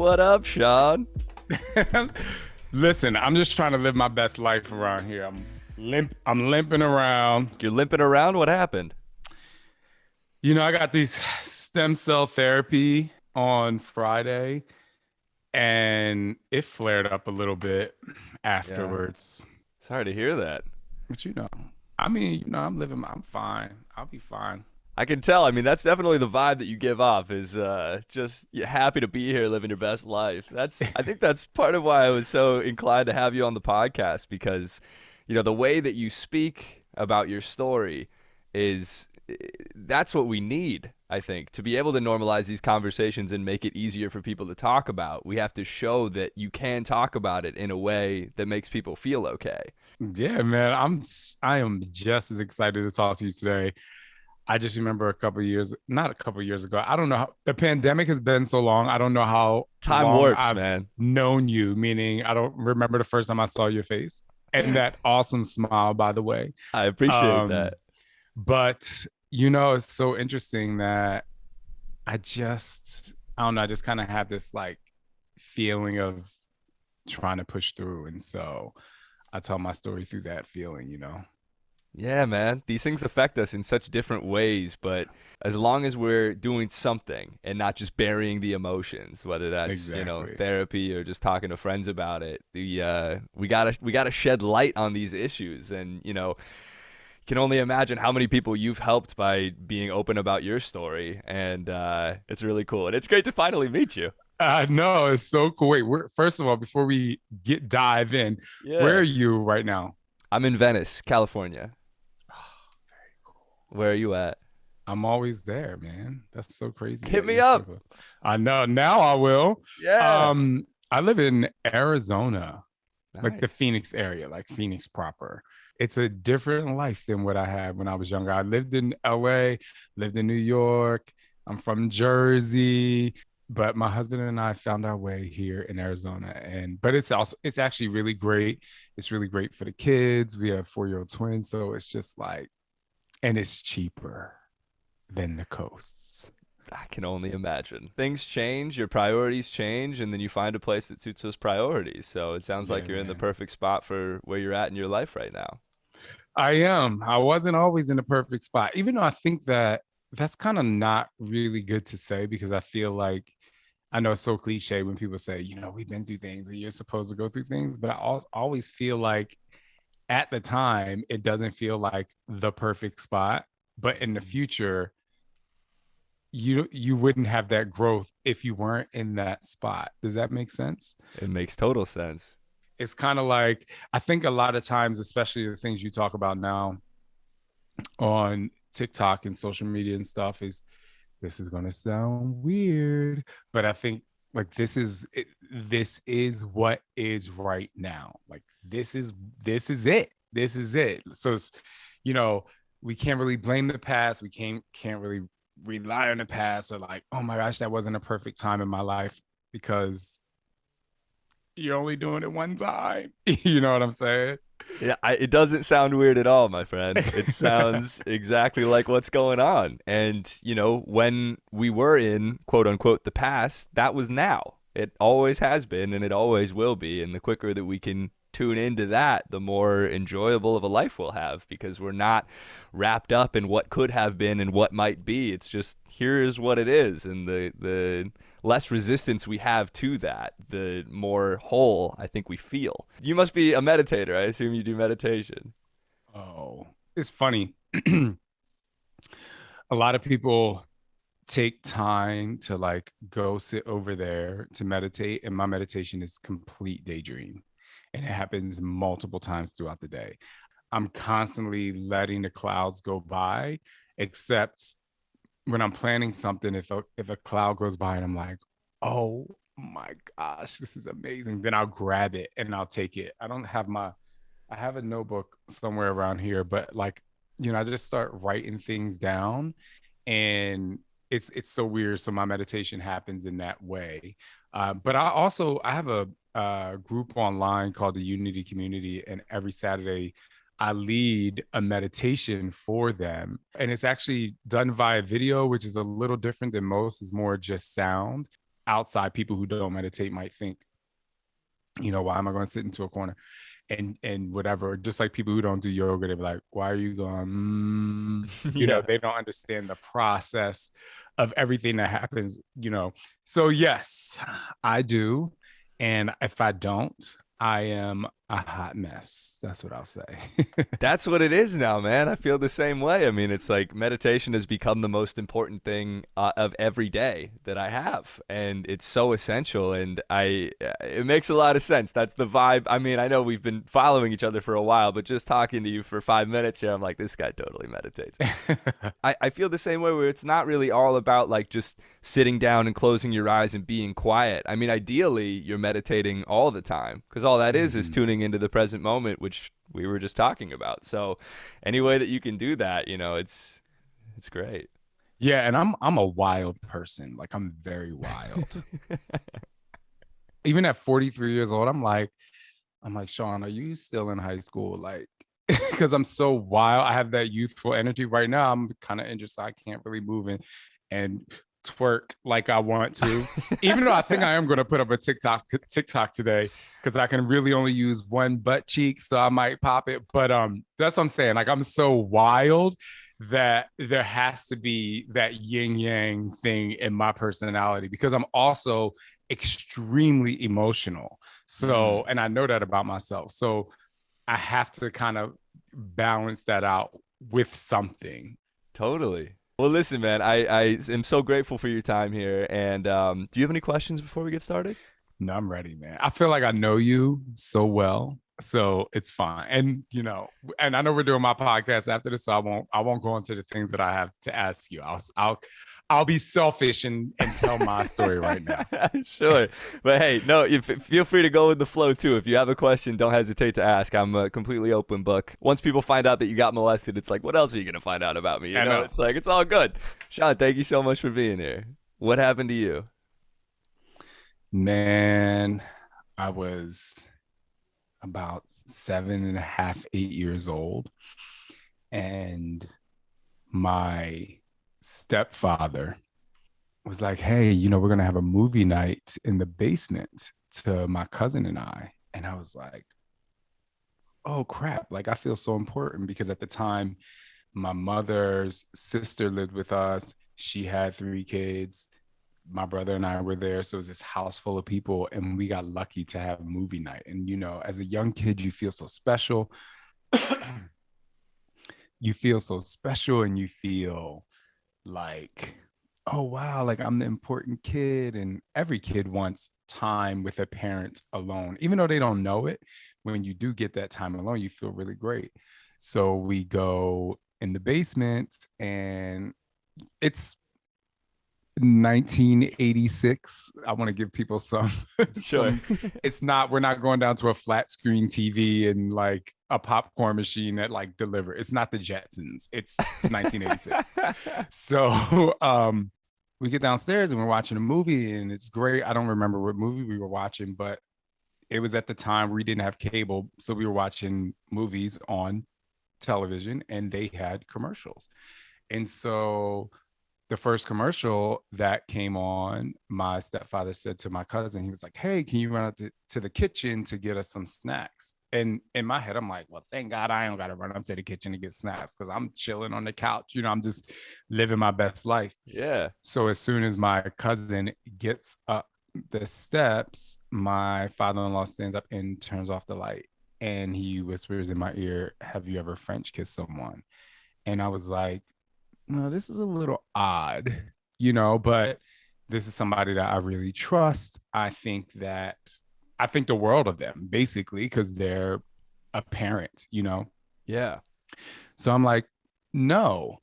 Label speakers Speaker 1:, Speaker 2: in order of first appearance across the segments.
Speaker 1: What up, Shaun?
Speaker 2: Listen, I'm just trying to live my best life around here. I'm limping around.
Speaker 1: You're limping around? What happened?
Speaker 2: I got these stem cell therapy on Friday and it flared up a little bit
Speaker 1: Yeah.
Speaker 2: afterwards.
Speaker 1: Sorry to hear that.
Speaker 2: But I'm fine. I'll be fine.
Speaker 1: I can tell. I mean, that's definitely the vibe that you give off is just you're happy to be here living your best life. I think that's part of why I was so inclined to have you on the podcast because, the way that you speak about your story is that's what we need, I think, to be able to normalize these conversations and make it easier for people to talk about. We have to show that you can talk about it in a way that makes people feel okay.
Speaker 2: Yeah, man. I am just as excited to talk to you today. I just remember not a couple years ago. I don't know how the pandemic has been so long. I don't know how
Speaker 1: Time
Speaker 2: long
Speaker 1: warps,
Speaker 2: I've
Speaker 1: man.
Speaker 2: known you, meaning I don't remember the first time I saw your face and that awesome smile, by the way.
Speaker 1: I appreciate
Speaker 2: Um,
Speaker 1: that.
Speaker 2: but it's so interesting that I don't know, I just kind of have this like feeling of trying to push through. And so I tell my story through that feeling.
Speaker 1: Yeah, man. These things affect us in such different ways, but as long as we're doing something and not just burying the emotions, whether that's,
Speaker 2: Exactly.
Speaker 1: therapy or just talking to friends about it, we gotta shed light on these issues. And, can only imagine how many people you've helped by being open about your story. And it's really cool. And it's great to finally meet you.
Speaker 2: No, it's so cool. Wait, first of all, before we dive in, where are
Speaker 1: Yeah.
Speaker 2: you right now?
Speaker 1: I'm in Venice, California.
Speaker 2: Very cool.
Speaker 1: Where are you at?
Speaker 2: I'm always there, man. That's so crazy
Speaker 1: Hit
Speaker 2: that
Speaker 1: me
Speaker 2: you're
Speaker 1: up.
Speaker 2: so. I know. Now I will.
Speaker 1: Yeah.
Speaker 2: I live in Arizona, like the
Speaker 1: Nice.
Speaker 2: Phoenix area, like Phoenix proper. It's a different life than what I had when I was younger. I lived in LA, lived in New York. I'm from Jersey, but my husband and I found our way here in Arizona. And but it's actually really great. It's really great for the kids. We have 4-year-old twins, so it's just like, and it's cheaper than the coasts.
Speaker 1: I can only imagine. Things change, your priorities change, and then you find a place that suits those priorities. So it sounds like
Speaker 2: Yeah,
Speaker 1: you're in the
Speaker 2: man.
Speaker 1: perfect spot for where you're at in your life right now.
Speaker 2: I am. I wasn't always in the perfect spot, even though I think that that's kind of not really good to say because I feel like I know it's so cliche when people say, we've been through things and you're supposed to go through things, but always feel like at the time, it doesn't feel like the perfect spot. But in the future, you wouldn't have that growth if you weren't in that spot. Does that make sense?
Speaker 1: It makes total sense.
Speaker 2: It's kind of like I think a lot of times, especially the things you talk about now on TikTok and social media and stuff, is this is going to sound weird, but I think like this is what is right now. Like this is it. This is it. So it's, you know, we can't really blame the past. We can't really rely on the past or like, oh my gosh, that wasn't a perfect time in my life because you're only doing it one time. You know what I'm saying?
Speaker 1: Yeah, it doesn't sound weird at all, my friend. It sounds exactly like what's going on. And, when we were in quote unquote the past, that was now. It always has been and it always will be. And the quicker that we can tune into that, the more enjoyable of a life we'll have because we're not wrapped up in what could have been and what might be. It's just here's what it is. And the less resistance we have to that, the more whole I think we feel. You must be a meditator. I assume you do meditation.
Speaker 2: Oh, it's funny. A lot of people take time to like go sit over there to meditate, and my meditation is complete daydream, and it happens multiple times throughout the day. I'm constantly letting the clouds go by, except when I'm planning something, if a cloud goes by and I'm like, oh my gosh, this is amazing, then I'll grab it and I'll take it. I have a notebook somewhere around here, but like, I just start writing things down, and it's so weird. So my meditation happens in that way. But I have a group online called the Unity Community, and every Saturday I lead a meditation for them. And it's actually done via video, which is a little different than most, is more just sound. outside people who don't meditate might think, why am I going to sit into a corner and whatever? Just like people who don't do yoga, they're like, why are you going?
Speaker 1: Yeah.
Speaker 2: They don't understand the process of everything that happens. So yes, I do, and if I don't, I am a hot mess. That's what I'll say.
Speaker 1: That's what it is now, man. I feel the same way. I mean, it's like meditation has become the most important thing of every day that I have, and it's so essential. And it makes a lot of sense. That's the vibe. I mean, I know we've been following each other for a while, but just talking to you for 5 minutes here, I'm like, this guy totally meditates. I feel the same way where it's not really all about like just sitting down and closing your eyes and being quiet. I mean, ideally, you're meditating all the time because all that is
Speaker 2: Mhm.
Speaker 1: tuning into the present moment, which we were just talking about. So, any way that you can do that, it's great.
Speaker 2: Yeah, and I'm a wild person. Like I'm very wild. Even at 43 years old, I'm like, Shaun, are you still in high school? Like, because I'm so wild. I have that youthful energy right now. I'm kind of injured, so I can't really move and twerk like I want to. Even though I think I am going to put up a TikTok today because I can really only use one butt cheek, so I might pop it. But that's what I'm saying. Like I'm so wild that there has to be that yin yang thing in my personality because I'm also extremely emotional. So,
Speaker 1: Mm,
Speaker 2: and I know that about myself. So I have to kind of balance that out with something.
Speaker 1: totally. Well, listen, man, I am so grateful for your time here. And do you have any questions before we get started?
Speaker 2: No, I'm ready, man. I feel like I know you so well. So it's fine. And and I know we're doing my podcast after this, so I won't go into the things that I have to ask you. I'll be selfish and tell my story right now.
Speaker 1: Sure. But hey, no, feel free to go with the flow too. If you have a question, don't hesitate to ask. I'm a completely open book. Once people find out that you got molested, it's like, what else are you going to find out about me?
Speaker 2: I know.
Speaker 1: It's like, it's all good. Shaun, thank you so much for being here. What happened to you?
Speaker 2: Man, I was about 7.5, 8 years old. And my stepfather was like, hey, we're going to have a movie night in the basement to my cousin and I. And I was like, oh crap. Like, I feel so important because at the time, my mother's sister lived with us. She had 3 kids. My brother and I were there. So it was this house full of people. And we got lucky to have a movie night. And, as a young kid, you feel so special. You feel so special and you feel like, oh wow, like I'm the important kid. And every kid wants time with a parent alone, even though they don't know it. When you do get that time alone, you feel really great. So we go in the basement, and it's 1986. I want to give people some
Speaker 1: Sure.
Speaker 2: we're not going down to a flat screen TV and like a popcorn machine that like deliver. It's not the Jetsons. It's 1986. So we get downstairs and we're watching a movie and it's great. I don't remember what movie we were watching, but it was at the time we didn't have cable, so we were watching movies on television and they had commercials. And so the first commercial that came on, my stepfather said to my cousin, he was like, hey, can you run up to the kitchen to get us some snacks? And in my head, I'm like, well, thank God I don't got to run up to the kitchen to get snacks because I'm chilling on the couch. I'm just living my best life.
Speaker 1: Yeah.
Speaker 2: So as soon as my cousin gets up the steps, my father-in-law stands up and turns off the light. And he whispers in my ear, have you ever French kissed someone? And I was like, no, this is a little odd, but this is somebody that I really trust. I think the world of them basically because they're a parent.
Speaker 1: Yeah.
Speaker 2: So I'm like, no.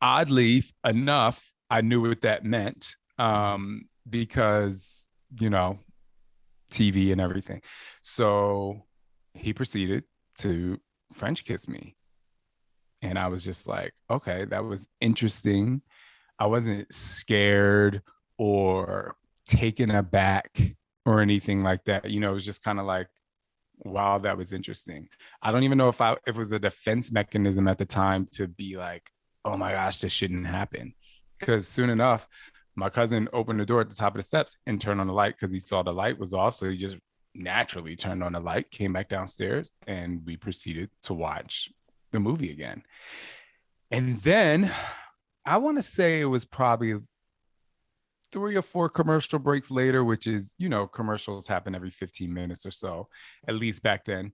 Speaker 2: Oddly enough, I knew what that meant because, TV and everything. So he proceeded to French kiss me. And I was just like, okay, that was interesting. I wasn't scared or taken aback or anything like that. It was just kind of like, wow, that was interesting. I don't even know if it was a defense mechanism at the time to be like, oh my gosh, this shouldn't happen. Because soon enough, My cousin opened the door at the top of the steps and turned on the light because he saw the light was off. So he just naturally turned on the light, came back downstairs, and we proceeded to watch the movie again. And then I want to say it was probably 3 or 4 commercial breaks later, which is, commercials happen every 15 minutes or so, at least back then.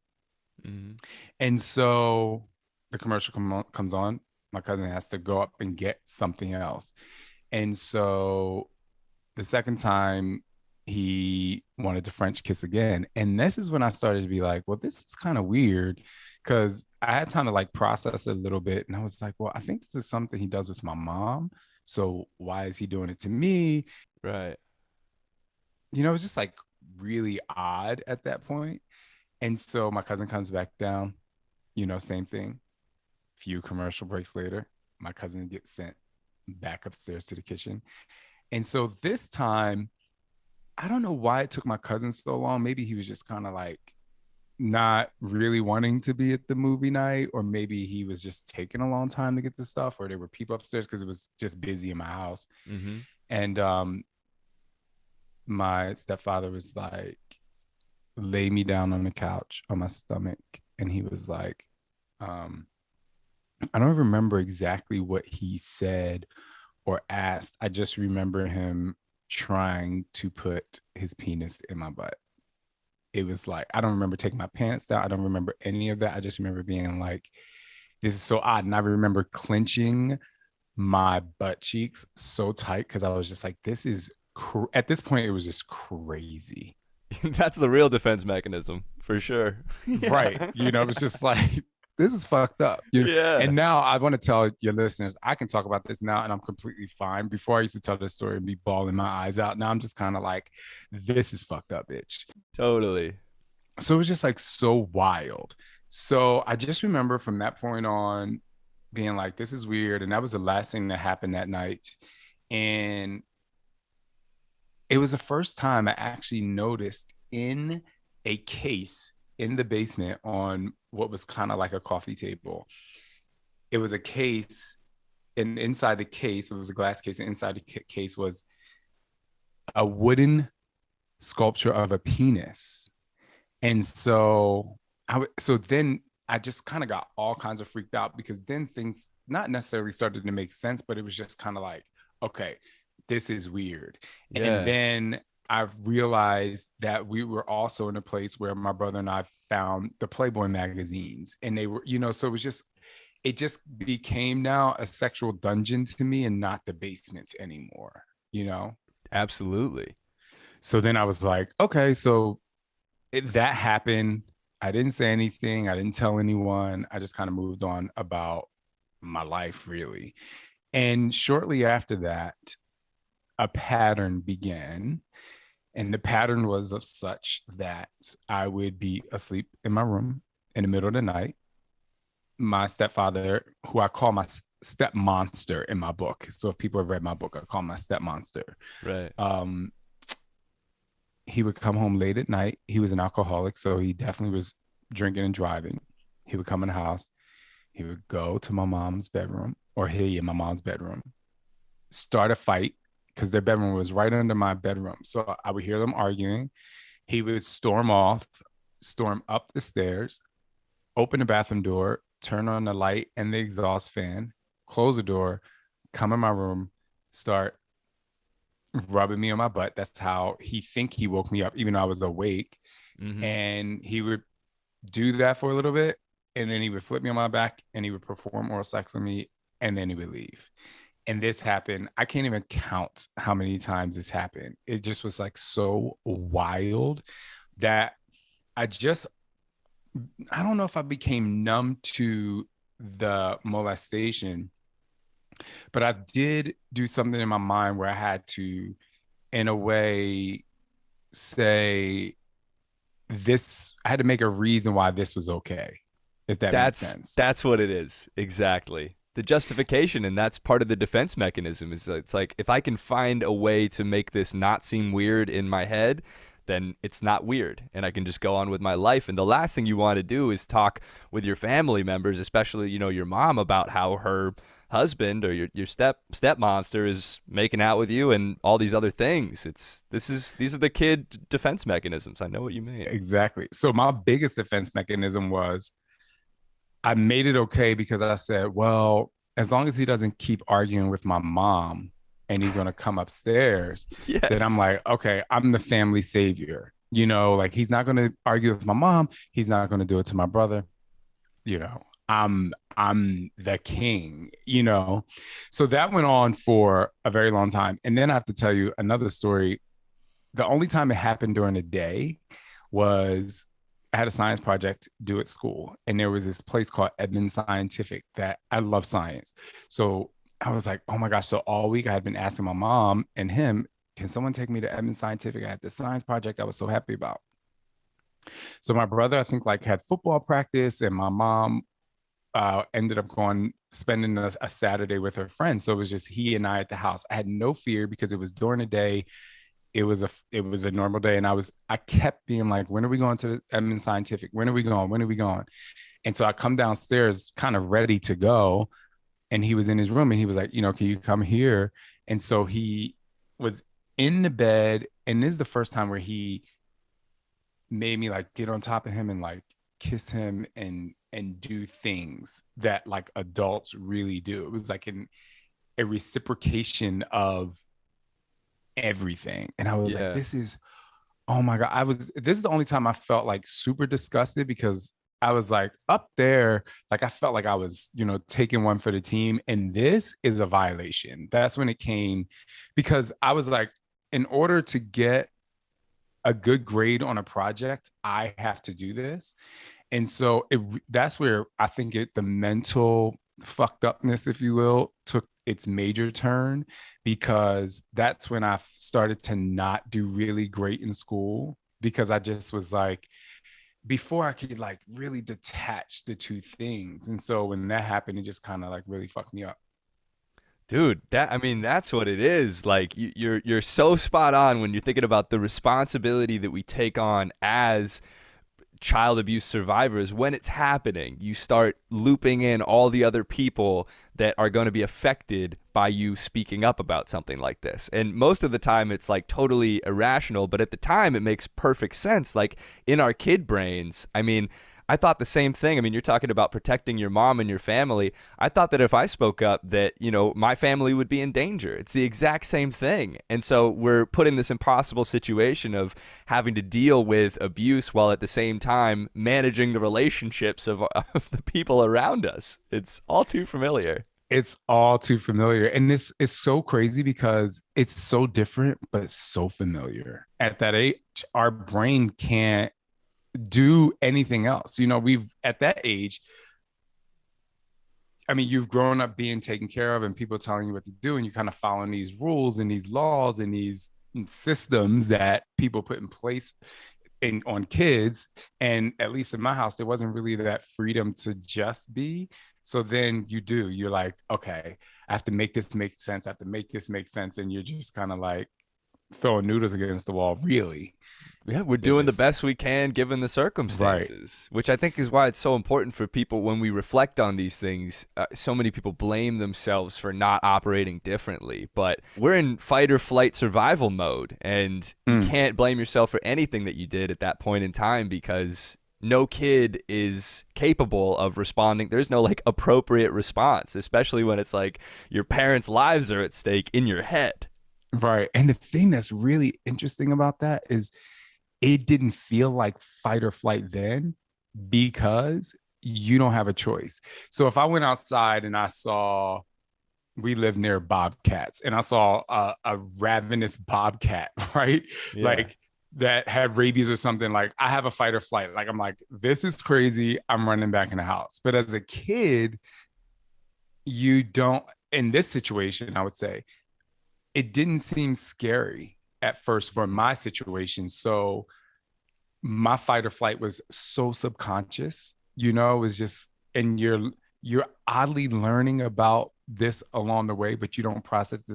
Speaker 1: Mm-hmm.
Speaker 2: And so the commercial comes on. My cousin has to go up and get something else. And so the second time he wanted to French kiss again. And this is when I started to be like, well, this is kind of weird because I had time to like process it a little bit. And I was like, well, I think this is something he does with my mom. So why is he doing it to me?
Speaker 1: Right.
Speaker 2: It was just like really odd at that point. And so my cousin comes back down, same thing. Few commercial breaks later, my cousin gets sent back upstairs to the kitchen. And so this time, I don't know why it took my cousin so long. Maybe he was just kind of like not really wanting to be at the movie night, or maybe he was just taking a long time to get the stuff, or there were people upstairs because it was just busy in my house.
Speaker 1: Mm-hmm.
Speaker 2: And my stepfather was like, lay me down on the couch on my stomach. And he was like, I don't remember exactly what he said or asked. I just remember him trying to put his penis in my butt. It was like, I don't remember taking my pants down. I don't remember any of that. I just remember being like, this is so odd. And I remember clenching my butt cheeks so tight because I was just like, this is, at this point, it was just crazy.
Speaker 1: That's the real defense mechanism for sure.
Speaker 2: Right. It was just like, this is fucked up.
Speaker 1: Yeah.
Speaker 2: And now I want to tell your listeners, I can talk about this now and I'm completely fine. Before I used to tell this story and be bawling my eyes out. Now I'm just kind of like, this is fucked up, bitch.
Speaker 1: Totally.
Speaker 2: So it was just like so wild. So I just remember from that point on being like, this is weird. And that was the last thing that happened that night. And it was the first time I actually noticed in a case in the basement on what was kind of like a coffee table. It was a case, and inside the case, it was a glass case, and inside the case was a wooden sculpture of a penis. And so then I just kind of got all kinds of freaked out because then things not necessarily started to make sense, but it was just kind of like, okay, this is weird.
Speaker 1: Yeah.
Speaker 2: And then I've realized that we were also in a place where my brother and I found the Playboy magazines, and they were, so it just became now a sexual dungeon to me and not the basement anymore,
Speaker 1: Absolutely.
Speaker 2: So then I was like, okay, so that happened. I didn't say anything. I didn't tell anyone. I just kind of moved on about my life, really. And shortly after that, a pattern began. And the pattern was of such that I would be asleep in my room in the middle of the night. My stepfather, who I call my step monster in my book. So if people have read my book, I call him my step monster.
Speaker 1: Right.
Speaker 2: He would come home late at night. He was an alcoholic, so he definitely was drinking and driving. He would come in the house. He would go to my mom's bedroom, or he in my mom's bedroom, start a fight, because their bedroom was right under my bedroom. So I would hear them arguing. He would storm up the stairs, open the bathroom door, turn on the light and the exhaust fan, close the door, come in my room, start rubbing me on my butt. That's how he woke me up, even though I was awake.
Speaker 1: Mm-hmm.
Speaker 2: And he would do that for a little bit, and then he would flip me on my back and he would perform oral sex on me, and then he would leave. And this happened. I can't even count how many times this happened. It just was like so wild that I don't know if I became numb to the molestation, but I did do something in my mind where I had to, in a way, say this, I had to make a reason why this was okay, if that makes sense.
Speaker 1: That's what it is. Exactly. The justification, and that's part of the defense mechanism, is it's like, if I can find a way to make this not seem weird in my head, then it's not weird and I can just go on with my life. And the last thing you want to do is talk with your family members, especially, your mom, about how her husband or your step monster is making out with you and all these other things. These are the kid defense mechanisms. I know what you mean.
Speaker 2: Exactly. So my biggest defense mechanism was I made it okay because I said, well, as long as he doesn't keep arguing with my mom and he's going to come upstairs, then I'm
Speaker 1: Yes.
Speaker 2: like, okay, I'm the family savior. You know, like he's not going to argue with my mom. He's not going to do it to my brother. You know, I'm the king, you know. So that went on for a very long time. And then I have to tell you another story. The only time it happened during the day was I had a science project due at school, and there was this place called Edmond Scientific that I love science. So I was like, oh my gosh. So all week I had been asking my mom and him, can someone take me to Edmond Scientific? I had this science project I was so happy about. So my brother, I think, like had football practice, and my mom ended up going spending a Saturday with her friends. So it was just he and I at the house. I had no fear because it was during the day. It was a normal day, and I kept being like, when are we going to the Edmond Scientific? When are we going? When are we going? And so I come downstairs kind of ready to go, and he was in his room, and he was like, can you come here? And so he was in the bed, and this is the first time where he made me like get on top of him and like kiss him and do things that like adults really do. It was like a reciprocation of everything. And I was like,
Speaker 1: Yeah.
Speaker 2: this is, oh my God. This is the only time I felt like super disgusted because I was like up there, like I felt like I was, taking one for the team. And this is a violation. That's when it came because I was like, in order to get a good grade on a project, I have to do this. And so that's where I think the mental fucked upness, if you will, took its major turn because that's when I started to not do really great in school because I just was like, before I could like really detach the two things. And so when that happened, it just kind of like really fucked me up.
Speaker 1: Dude, I mean that's what it is. Like you're so spot on when you're thinking about the responsibility that we take on as child abuse survivors. When it's happening, you start looping in all the other people that are going to be affected by you speaking up about something like this. And most of the time it's like totally irrational, but at the time it makes perfect sense. Like in our kid brains, I mean, I thought the same thing. I mean, you're talking about protecting your mom and your family. I thought that if I spoke up that, my family would be in danger. It's the exact same thing. And so we're put in this impossible situation of having to deal with abuse while at the same time managing the relationships of the people around us. It's all too familiar.
Speaker 2: It's all too familiar. And this is so crazy because it's so different, but so familiar. At that age, our brain can't do anything else. We've at that age, I mean, you've grown up being taken care of and people telling you what to do, and you kind of following these rules and these laws and these systems that people put in place on kids. And at least in my house, there wasn't really that freedom to just be. So then you're like, okay, I have to make this make sense. I have to make this make sense. And you're just kind of like throwing noodles against the wall, really.
Speaker 1: Yeah, we're
Speaker 2: You're
Speaker 1: doing the
Speaker 2: just
Speaker 1: best we can given the
Speaker 2: right.
Speaker 1: circumstances, which I think is why it's so important for people when we reflect on these things. So many people blame themselves for not operating differently, but we're in fight or flight survival mode, and you
Speaker 2: Mm,
Speaker 1: can't blame yourself for anything that you did at that point in time because no kid is capable of responding. There's no like appropriate response, especially when it's like your parents' lives are at stake in your head.
Speaker 2: right. And the thing that's really interesting about that is it didn't feel like fight or flight then because you don't have a choice. So if I went outside and we live near bobcats and I saw a ravenous bobcat, right?
Speaker 1: Yeah.
Speaker 2: Like that had rabies or something, like I have a fight or flight. Like I'm like, this is crazy. I'm running back in the house. But as a kid, you don't, in this situation, I would say, it didn't seem scary at first for
Speaker 1: Mhm.
Speaker 2: my situation. So my fight or flight was so subconscious, it was just, and you're oddly learning about this along the way, but you don't process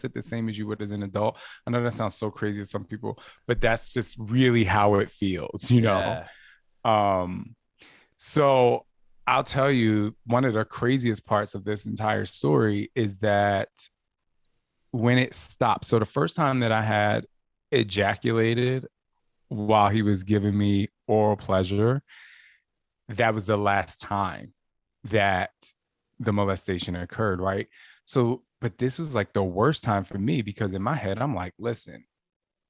Speaker 2: it the same as you would as an adult. I know that sounds so crazy to some people, but that's just really how it feels.
Speaker 1: Yeah.
Speaker 2: Um, so I'll tell you, one of the craziest parts of this entire story is that when it stopped. So the first time that I had ejaculated while he was giving me oral pleasure, that was the last time that the molestation occurred, right? So, but this was like the worst time for me because in my head, I'm like, listen,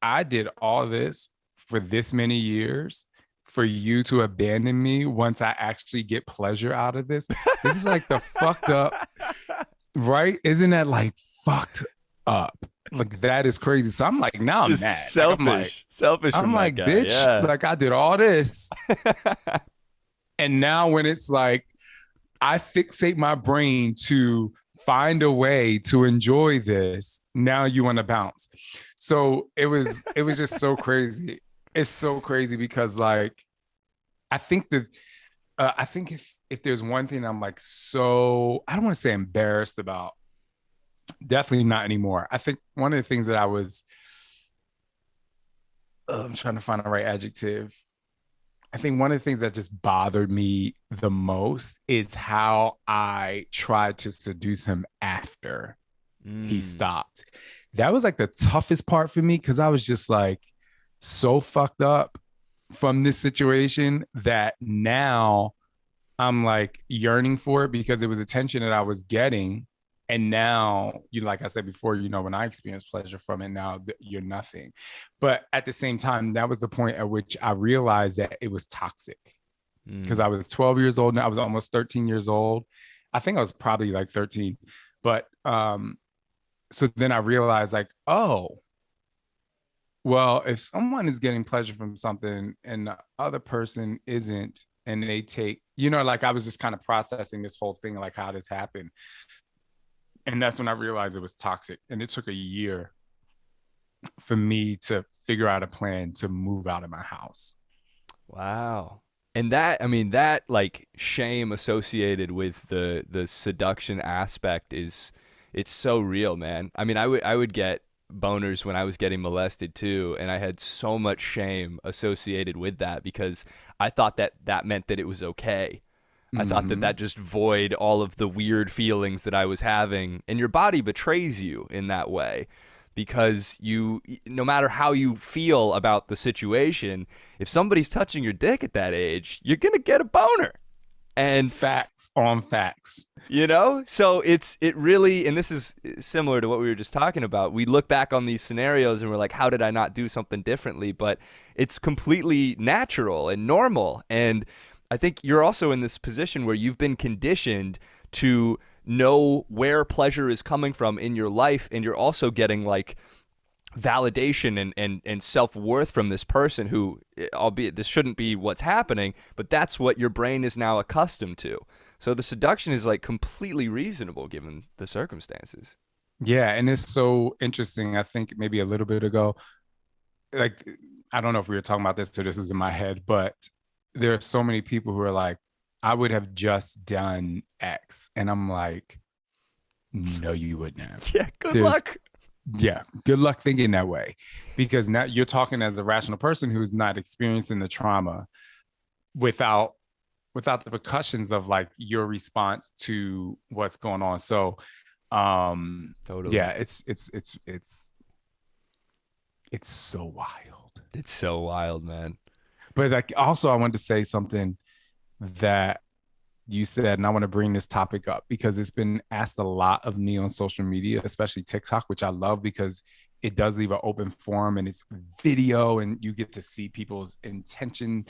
Speaker 2: I did all this for this many years for you to abandon me once I actually get pleasure out of this. This is like the fucked up, right? Isn't that like fucked up? Like that is crazy. So I'm like, now I'm
Speaker 1: Just
Speaker 2: mad. Like
Speaker 1: selfish from
Speaker 2: I'm
Speaker 1: that
Speaker 2: like,
Speaker 1: guy.
Speaker 2: bitch,
Speaker 1: Yeah.
Speaker 2: like I did all this. And now when it's like I fixate my brain to find a way to enjoy this, now you want to bounce. So it was just so crazy. It's so crazy because like I think that I think if there's one thing I'm like so I don't want to say embarrassed about, definitely not anymore. I think one of the things that I was I'm trying to find the right adjective. I think one of the things that just bothered me the most is how I tried to seduce him after he
Speaker 1: Mm.
Speaker 2: stopped. That was like the toughest part for me because I was just like so fucked up from this situation that now I'm like yearning for it because it was attention that I was getting. And now, you like I said before, when I experienced pleasure from it, now you're nothing. But at the same time, that was the point at which I realized that it was toxic because
Speaker 1: Mm.
Speaker 2: I was 12 years old. Now I was almost 13 years old. I think I was probably like 13. But so then I realized like, oh, well, if someone is getting pleasure from something and the other person isn't, and they take, like I was just kind of processing this whole thing, like how this happened. And that's when I realized it was toxic. And it took a year for me to figure out a plan to move out of my house.
Speaker 1: Wow. And that, I mean, that like shame associated with the seduction aspect is it's so real, man. I mean, I would get boners when I was getting molested too, and I had so much shame associated with that because I thought that that meant that it was okay. I thought that
Speaker 2: Mm-hmm.
Speaker 1: that just void all of the weird feelings that I was having, and your body betrays you in that way because you, no matter how you feel about the situation, if somebody's touching your dick at that age, you're gonna get a boner. And
Speaker 2: Facts on facts.
Speaker 1: so it really, and this is similar to what we were just talking about. We look back on these scenarios and we're like, how did I not do something differently? But it's completely natural and normal. And I think you're also in this position where you've been conditioned to know where pleasure is coming from in your life, and you're also getting like validation and self-worth from this person who, albeit this shouldn't be what's happening, but that's what your brain is now accustomed to. So the seduction is like completely reasonable given the circumstances.
Speaker 2: Yeah. And it's so interesting. I think maybe a little bit ago, like, I don't know if we were talking about this, so this is in my head, but there are so many people who are like, I would have just done X. And I'm like, no, you wouldn't have.
Speaker 1: Yeah, good
Speaker 2: There's
Speaker 1: luck.
Speaker 2: Yeah, good luck thinking that way because now you're talking as a rational person who's not experiencing the trauma without without the repercussions of like your response to what's going on. So
Speaker 1: Totally.
Speaker 2: yeah, it's so wild.
Speaker 1: It's so wild, man.
Speaker 2: But like also I wanted to say something that you said, and I want to bring this topic up because it's been asked a lot of me on social media, especially TikTok, which I love because it does leave an open forum and it's video and you get to see people's intention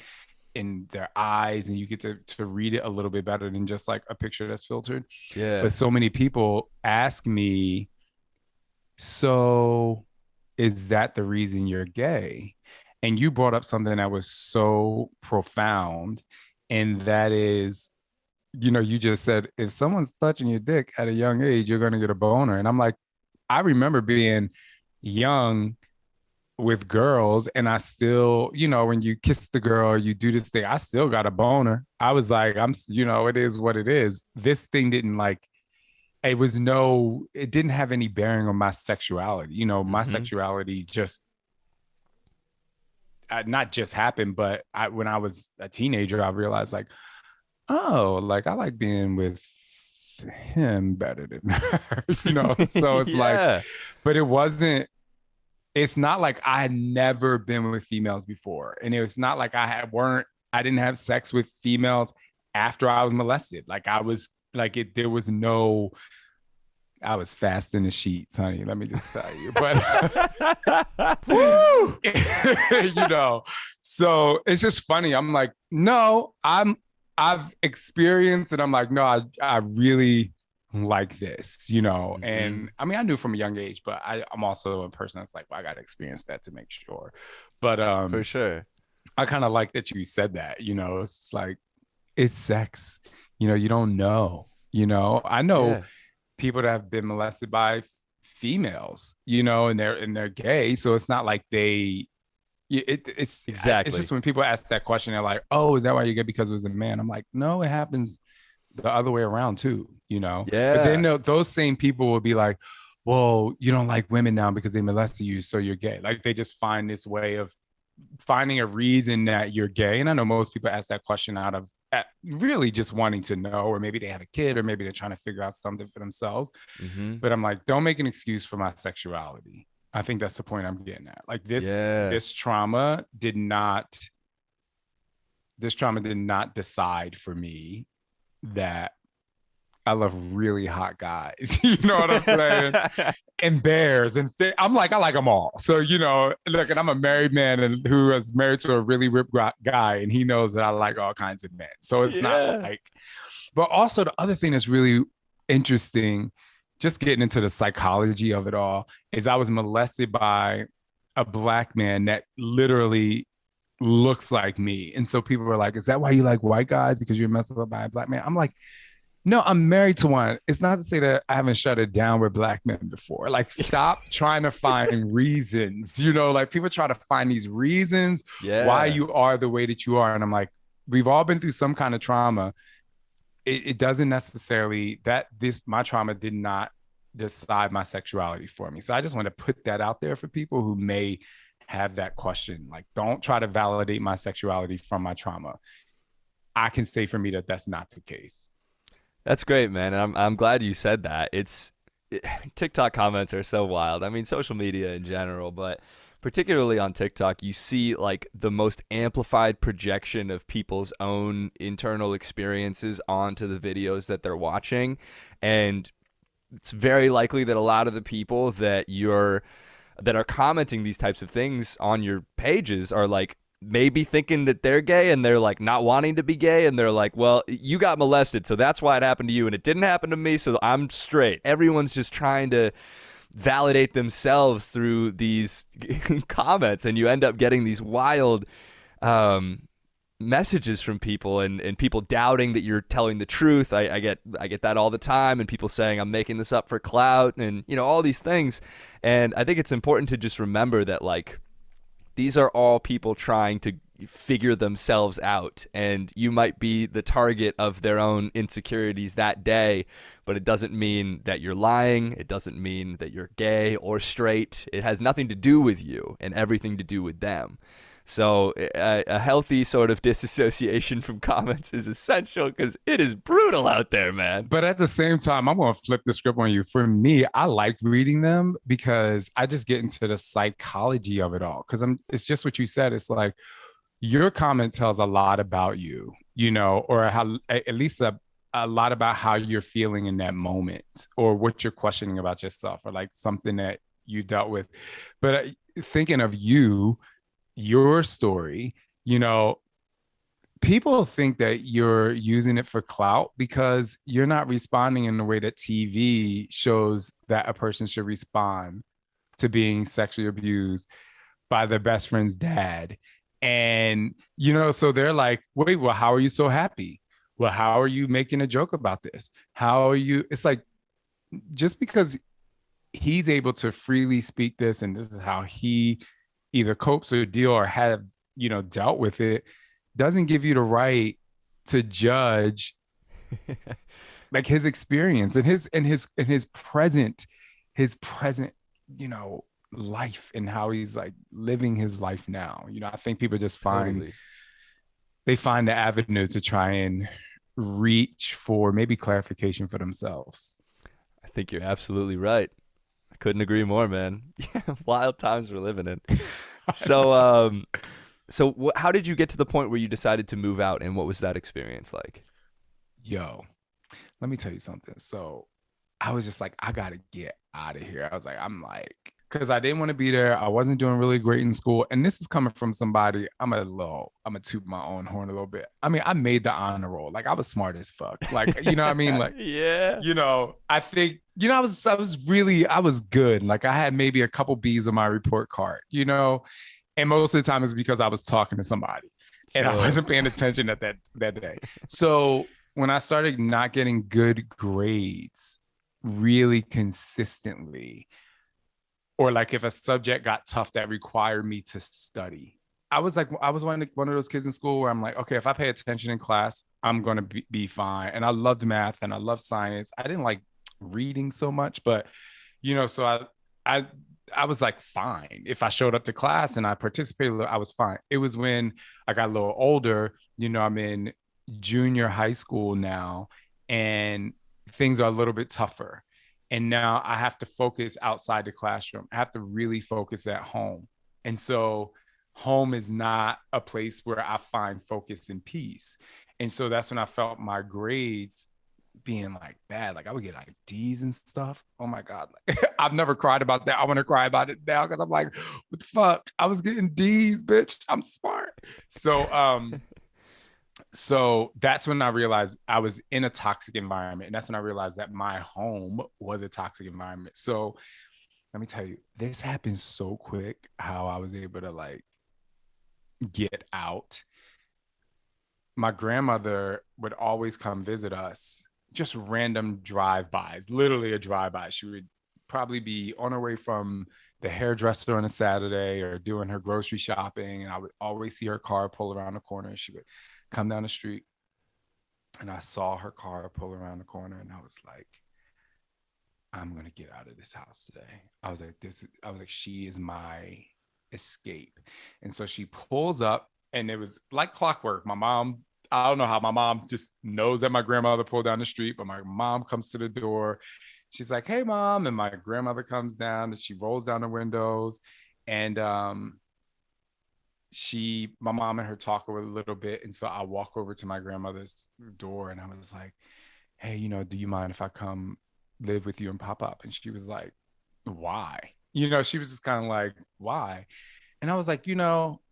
Speaker 2: in their eyes and you get to read it a little bit better than just like a picture that's filtered.
Speaker 1: Yeah.
Speaker 2: But so many people ask me, so is that the reason you're gay? And you brought up something that was so profound, and that is, you just said if someone's touching your dick at a young age, you're going to get a boner. And I'm like, I remember being young with girls, and I still, when you kiss the girl, you do this thing, I still got a boner. I was like, it is what it is. This thing didn't like, it didn't have any bearing on my sexuality. My
Speaker 1: Mm-hmm.
Speaker 2: sexuality just, not just happened, but when I was a teenager, I realized like, oh, like I like being with him better than her, you know? So it's like,
Speaker 1: Yeah.
Speaker 2: but it's not like I had never been with females before. And it's not like I didn't have sex with females after I was molested. Like I was like there was no, I was fast in the sheets, honey. Let me just tell you. But woo, you know, so it's just funny. I'm like, no, I've experienced it. I'm like, no, I really like this, you know.
Speaker 1: Hmm.
Speaker 2: And I mean, I knew from a young age, but I'm also a person that's like, well, I got to experience that to make sure. But
Speaker 1: For sure.
Speaker 2: I kind of like that you said that, you know, it's like it's sex, you know, you don't know, you know. I know
Speaker 1: Yeah.
Speaker 2: people that have been molested by females, you know, and they're gay, so it's not like it's
Speaker 1: Exactly.
Speaker 2: just when people ask that question, they're like, "Oh, is that why you get because it was a man?" I'm like, "No, it happens the other way around too, you know." But then
Speaker 1: Yeah.
Speaker 2: those same people will be like, "Well, you don't like women now because they molested you, so you're gay." Like they just find this way of finding a reason that you're gay. And I know most people ask that question out of really just wanting to know, or maybe they have a kid, or maybe they're trying to figure out something for themselves.
Speaker 1: Hmm.
Speaker 2: But I'm like, don't make an excuse for my sexuality. I think that's the point I'm getting at. Like
Speaker 1: Yeah.
Speaker 2: this trauma did not decide for me that I love really hot guys. You know what I'm saying? And bears I'm like, I like them all. So, you know, look, and I'm a married man and who is married to a really ripped guy, and he knows that I like all kinds of men. So it's not
Speaker 1: Yeah.
Speaker 2: like, but also the other thing that's really interesting, just getting into the psychology of it all, is I was molested by a black man that literally looks like me. And so people were like, is that why you like white guys? Because you're messed up by a black man? I'm like, no, I'm married to one. It's not to say that I haven't shut it down with black men before. Like, stop trying to find reasons. You know, like people try to find these reasons why
Speaker 1: Yeah.
Speaker 2: you are the way that you are. And I'm like, we've all been through some kind of trauma. It doesn't necessarily my trauma did not decide my sexuality for me. So I just want to put that out there for people who may have that question. Like, don't try to validate my sexuality from my trauma. I can say for me that that's not the case.
Speaker 1: That's great, man. And I'm glad you said that. TikTok comments are so wild. I mean, social media in general, but particularly on TikTok, you see like the most amplified projection of people's own internal experiences onto the videos that they're watching. And it's very likely that a lot of the people that are commenting these types of things on your pages are like maybe thinking that they're gay and they're like not wanting to be gay and they're like, well, you got molested, so that's why it happened to you and it didn't happen to me, so I'm straight. Everyone's just trying to validate themselves through these comments, and you end up getting these wild um, messages from people, and people doubting that you're telling the truth. I get that all the time, and people saying I'm making this up for clout, and all these things. And I think it's important to just remember that like these are all people trying to figure themselves out, and you might be the target of their own insecurities that day, but it doesn't mean that you're lying. It doesn't mean that you're gay or straight. It has nothing to do with you and everything to do with them. So a healthy sort of disassociation from comments is essential because it is brutal out there, man.
Speaker 2: But at the same time, I'm going to flip the script on you. For me, I like reading them because I just get into the psychology of it all. Because it's just what you said. It's like your comment tells a lot about you, you know, or how at least a lot about how you're feeling in that moment, or what you're questioning about yourself, or like something that you dealt with. But thinking of your story, you know, people think that you're using it for clout because you're not responding in the way that TV shows that a person should respond to being sexually abused by their best friend's dad. And, you know, so they're like, wait, well, how are you so happy? Well, how are you making a joke about this? How are you? It's like, just because he's able to freely speak this and this is how he either copes or deal or have, you know, dealt with it, doesn't give you the right to judge like his experience and his present, you know, life, and how he's like living his life now. You know, I think people just
Speaker 1: Totally.
Speaker 2: find the avenue to try and reach for maybe clarification for themselves.
Speaker 1: I think you're absolutely right. I couldn't agree more, man. Wild times we're living in.
Speaker 2: I
Speaker 1: So,
Speaker 2: know.
Speaker 1: how did you get to the point where you decided to move out, and what was that experience like?
Speaker 2: Yo, let me tell you something. So I was just like, I gotta get out of here. I was like, because I didn't want to be there. I wasn't doing really great in school. And this is coming from somebody, I'm gonna toot my own horn a little bit. I mean, I made the honor roll. Like I was smart as fuck. Like, you know what I mean? Like,
Speaker 1: Yeah.
Speaker 2: I think, I was good. Like I had maybe a couple B's on my report card, and most of the time it's because I was talking to somebody and I
Speaker 1: Sure.
Speaker 2: wasn't paying attention at that day. So when I started not getting good grades really consistently, or like if a subject got tough that required me to study, I was one of those kids in school where I'm like, okay, if I pay attention in class, I'm gonna be fine. And I loved math and I loved science. I didn't like reading so much, but so I I was like fine. If I showed up to class and I participated, I was fine. It was when I got a little older, I'm in junior high school now, and things are a little bit tougher. And now I have to focus outside the classroom. I have to really focus at home. And so home is not a place where I find focus and peace. And so that's when I felt my grades being like bad. Like I would get like D's and stuff. Oh my God. Like, I've never cried about that. I want to cry about it now because I'm like, what the fuck? I was getting D's, bitch. I'm smart. So that's when I realized I was in a toxic environment. And that's when I realized that my home was a toxic environment. So let me tell you, this happened so quick how I was able to like get out. My grandmother would always come visit us, just random drive-bys, literally a drive-by. She would probably be on her way from the hairdresser on a Saturday or doing her grocery shopping. And I would always see her car pull around the corner, and she would come down the street. And I saw her car pull around the corner, and I was like, I'm gonna get out of this house today. I was like, she is my escape. And so she pulls up, and it was like clockwork. I don't know how my mom just knows that my grandmother pulled down the street, but my mom comes to the door. She's like, hey, mom. And my grandmother comes down and she rolls down the windows. And my mom and her talk over a little bit. And so I walk over to my grandmother's door and I was like, hey, do you mind if I come live with you and pop up? And she was like, why? She was just kind of like, why? And I was like,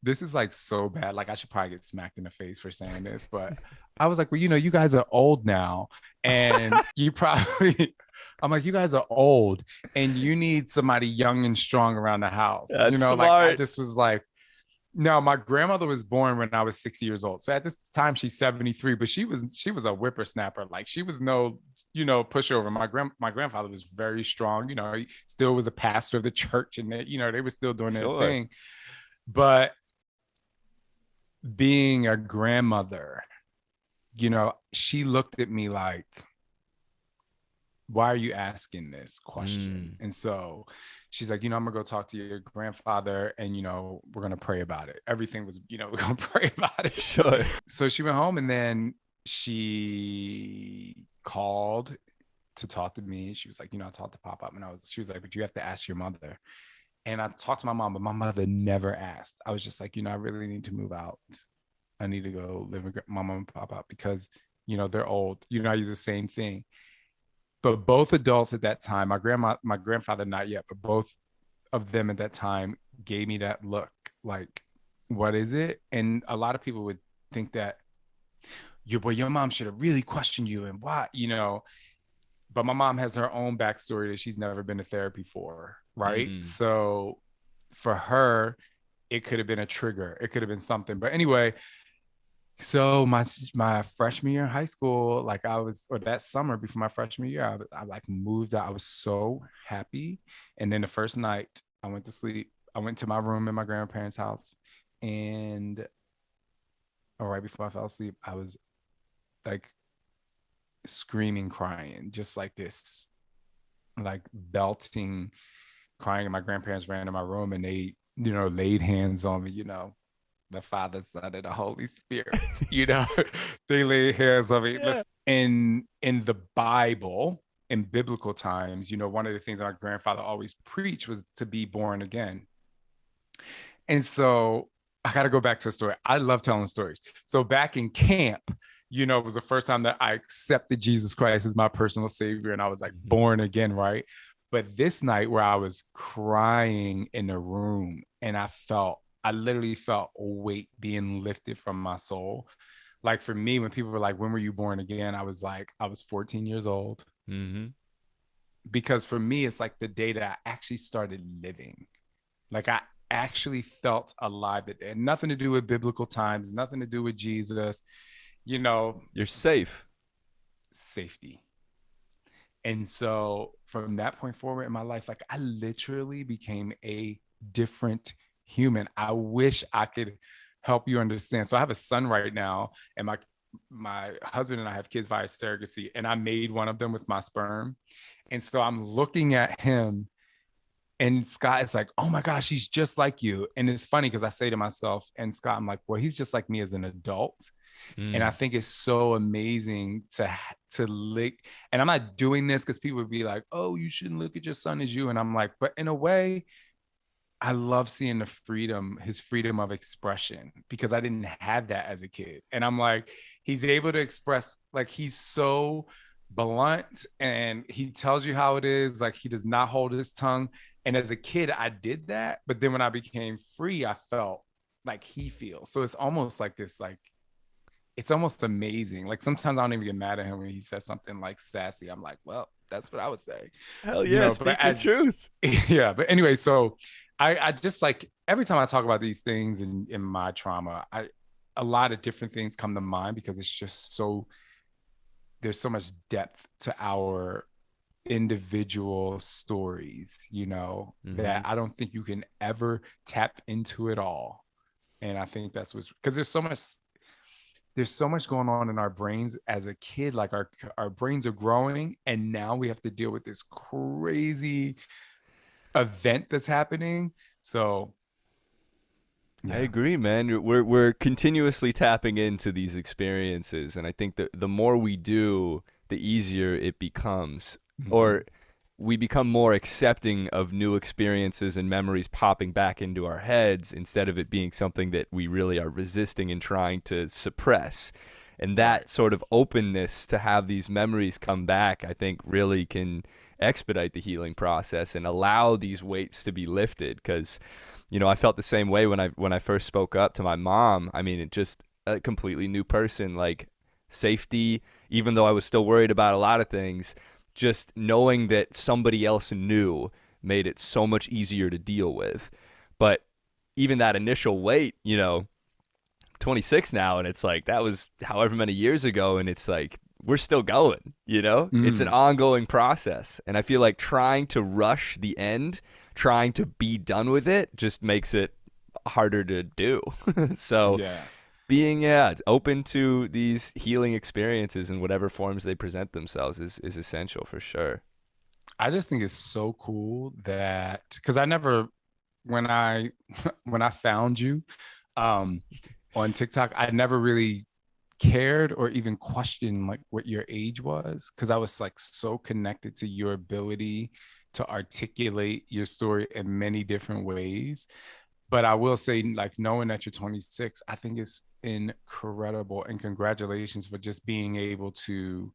Speaker 2: this is like so bad. Like I should probably get smacked in the face for saying this, but I was like, well, you guys are old now, and you probably, I'm like, you guys are old, and you need somebody young and strong around the house.
Speaker 1: That's
Speaker 2: Like I
Speaker 1: smart.
Speaker 2: just was like, no, my grandmother was born when I was 6 years old. So at this time she's 73, but she was a whippersnapper. Like she was no, pushover. My grandfather was very strong. He still was a pastor of the church, and they were still doing their
Speaker 1: Sure.
Speaker 2: thing. But being a grandmother, she looked at me like, why are you asking this question?
Speaker 1: Mm,
Speaker 2: And so she's like, I'm gonna go talk to your grandfather, and we're gonna pray about it. Everything was, we're gonna pray about it.
Speaker 1: sure.
Speaker 2: So she went home, and then she called to talk to me. She was like, I talked to pop up, and she was like, but you have to ask your mother. And I talked to my mom, but my mother never asked. I was just like, I really need to move out. I need to go live with my mom and pop up because, they're old. I use the same thing. But both adults at that time, my grandfather, not yet, but both of them at that time gave me that look like, what is it? And a lot of people would think that your mom should have really questioned you and why, but my mom has her own backstory that she's never been to therapy for, right?
Speaker 1: Mm.
Speaker 2: So for her, it could have been a trigger. It could have been something. But anyway, so my freshman year in high school, like or that summer before my freshman year, I like moved out. I was so happy. And then the first night I went to sleep, I went to my room in my grandparents' house, and right before I fell asleep, I was like screaming, crying, just like this, like belting, crying. And my grandparents ran to my room and they, laid hands on me, the Father, Son, and the Holy Spirit. You know, they lay hands on me.
Speaker 1: Yeah.
Speaker 2: Listen, in the Bible, in biblical times, you know, one of the things my grandfather always preached was to be born again. And so I got to go back to a story. I love telling stories. So back in camp, you know, it was the first time that I accepted Jesus Christ as my personal savior and I was like
Speaker 1: Mhm.
Speaker 2: born again, right? But this night where I was crying in a room and I literally felt a weight being lifted from my soul. Like for me, when people were like, when were you born again? I was like, I was 14 years old.
Speaker 1: Mhm.
Speaker 2: Because for me, it's like the day that I actually started living. Like I actually felt alive. It had nothing to do with biblical times, nothing to do with Jesus, you know,
Speaker 1: You're safe.
Speaker 2: safety. And so from that point forward in my life, like I literally became a different human. I wish I could help you understand. So I have a son right now, and my husband and I have kids via surrogacy, and I made one of them with my sperm. And so I'm looking at him and Scott is like, oh my gosh, he's just like you. And it's funny because I say to myself and Scott, I'm like, well, he's just like me as an adult. And I
Speaker 1: Mm.
Speaker 2: think it's so amazing to lick. And I'm not doing this because people would be like, oh, you shouldn't look at your son as you. And I'm like, but in a way, I love seeing the freedom, his freedom of expression, because I didn't have that as a kid. And I'm like, he's able to express, like, he's so blunt and he tells you how it is. Like, he does not hold his tongue. And as a kid, I did that. But then when I became free, I felt like he feels. So it's almost like this, like, it's almost amazing. Like sometimes I don't even get mad at him when he says something like sassy. I'm like, well, that's what I would say,
Speaker 1: Hell
Speaker 2: you
Speaker 1: yeah,
Speaker 2: know. But
Speaker 1: speak your
Speaker 2: as
Speaker 1: truth.
Speaker 2: yeah, but anyway, so I just like every time I talk about these things in my trauma, a lot of different things come to mind because it's just so there's so much depth to our individual stories, you know, that
Speaker 1: Mhm.
Speaker 2: I don't think you can ever tap into it all. And I think that's what's because there's so much going on in our brains as a kid. Like our brains are growing and now we have to deal with this crazy event that's happening. So
Speaker 1: I
Speaker 2: yeah.
Speaker 1: agree, man. We're continuously tapping into these experiences, and I think that the more we do, the easier it becomes,
Speaker 2: Mm-hmm.
Speaker 1: or we become more accepting of new experiences and memories popping back into our heads instead of it being something that we really are resisting and trying to suppress. And
Speaker 2: Right.
Speaker 1: that sort of openness to have these memories come back, I think, really can expedite the healing process and allow these weights to be lifted. Because I felt the same way when I first spoke up to my mom. I mean, it just a completely new person, like safety, even though I was still worried about a lot of things, just knowing that somebody else knew made it so much easier to deal with. But even that initial weight, 26 now, and it's like that was however many years ago, and it's like we're still going. It's an
Speaker 2: Mm.
Speaker 1: ongoing process, and I feel like trying to rush the end, trying to be done with it, just makes it harder to do. So
Speaker 2: Yeah.
Speaker 1: being open to these healing experiences in whatever forms they present themselves is essential for sure.
Speaker 2: I just think it's so cool that because I never when I when I found you um on TikTok, I never really cared or even questioned like what your age was because I was like so connected to your ability to articulate your story in many different ways. But I will say, like, knowing that you're 26, I think it's incredible. And congratulations for just being able to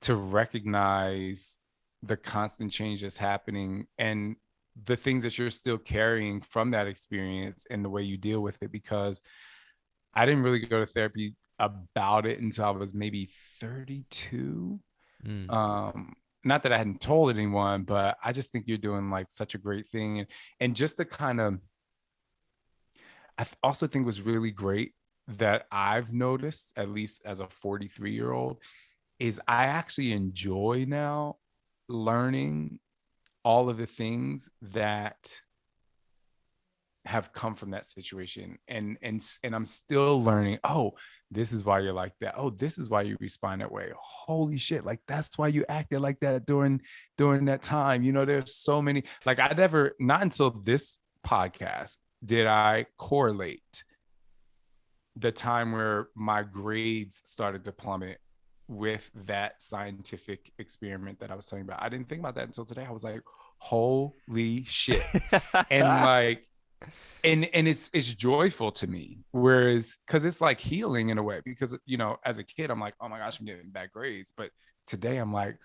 Speaker 2: recognize the constant change that's happening and the things that you're still carrying from that experience and the way you deal with it. Because I didn't really go to therapy about it until I was maybe 32.
Speaker 1: Mm.
Speaker 2: Um, Not that I hadn't told anyone, but I just think you're doing like such a great thing. And just to kind of also think was really great that I've noticed, at least as a 43-year-old, is I actually enjoy now learning all of the things that have come from that situation and I'm still learning, oh, this is why you're like that, oh, this is why you respond that way, holy shit, like that's why you acted like that during that time. There's so many, like I never, not until this podcast did I correlate the time where my grades started to plummet with that scientific experiment that I was talking about. I didn't think about that until today. I was like, holy shit. And like, and it's joyful to me. Whereas, because it's like healing in a way, because as a kid, I'm like, oh my gosh, I'm getting bad grades. But today I'm like,